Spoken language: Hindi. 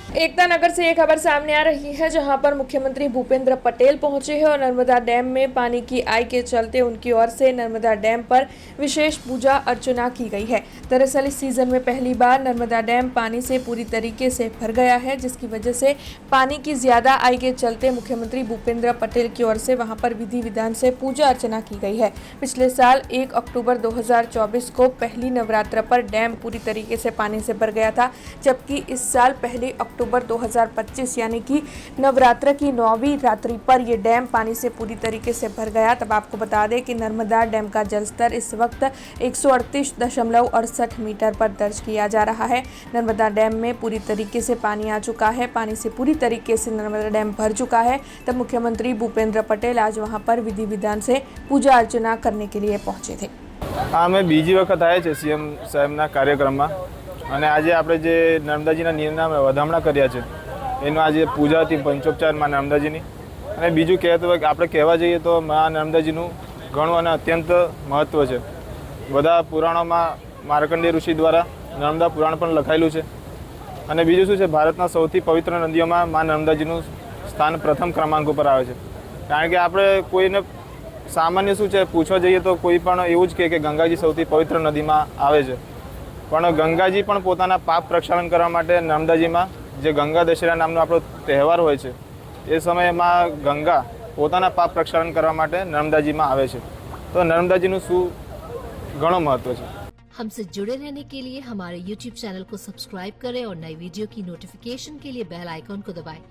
एकता नगर से एक खबर सामने आ रही है, जहां पर मुख्यमंत्री भूपेंद्र पटेल पहुंचे हैं और नर्मदा डैम में पानी की आई के चलते उनकी ओर से नर्मदा डैम पर विशेष पूजा अर्चना की गई है। दरअसल इस सीजन में पहली बार नर्मदा डैम पानी से पूरी तरीके से भर गया है, जिसकी वजह से पानी की ज्यादा आई के चलते मुख्यमंत्री भूपेंद्र पटेल की ओर से वहां पर विधि विधान से पूजा अर्चना की गई है। पिछले साल 1 अक्टूबर 2024 को पहली नवरात्र पर डैम पूरी तरीके से पानी से भर गया था, जबकि इस साल पहली अक्टूबर 2025 यानी कि नवरात्र की 9वीं रात्रि पर यह डैम पानी से पूरी तरीके से भर गया। तब आपको बता दें कि नर्मदा डैम का जलस्तर इस वक्त 138.68 मीटर पर दर्ज किया जा रहा है। नर्मदा डैम में पूरी तरीके से पानी आ चुका है। पानी से पूरी तरीके से नर्मदा डैम भर चुका है। तब मुख्यमंत्री भूपेंद्र पटेल आज वहां पर विधि विधान से पूजा अर्चना करने के लिए पहुंचे थे। અમે બીજી વખત આવ્યા છે સીએમ સાહેબના કાર્યક્રમમાં અને આજે આપણે જે નર્મદાજીના નીરના વધામણા કર્યા છે એનું આજે પૂજા હતી પંચોપચાર માં નર્મદાજીની। અને બીજું કહેતો હોય કે આપણે કહેવા જઈએ તો માં નર્મદાજીનું ઘણું અને અત્યંત મહત્ત્વ છે। બધા પુરાણોમાં માર્કંડેય ઋષિ દ્વારા નર્મદા પુરાણ પણ લખાયેલું છે। અને બીજું શું છે, ભારતના સૌથી પવિત્ર નદીઓમાં માં નર્મદાજીનું સ્થાન પ્રથમ ક્રમાંક ઉપર આવે છે। કારણ કે આપણે કોઈને સામાન્ય શું છે પૂછવા જઈએ તો કોઈ પણ એવું જ કહે કે ગંગાજી સૌથી પવિત્ર નદીમાં આવે છે, પણ ગંગાજી પણ પોતાના પાપ પ્રક્ષાલન કરવા માટે નર્મદાજીમાં જે ગંગા દશેરા નામનો આપણો તહેવાર હોય છે એ સમયમાં ગંગા પોતાના પાપ પ્રક્ષાલન કરવા માટે નર્મદાજીમાં આવે છે। તો નર્મદાજીનું શું ઘણો મહત્વ છે। हमसे जुड़े रहने के लिए हमारे YouTube चैनल को सब्सक्राइब करें और नई वीडियो की नोटिफिकेशन के लिए बेल आइकॉन को दबाएं।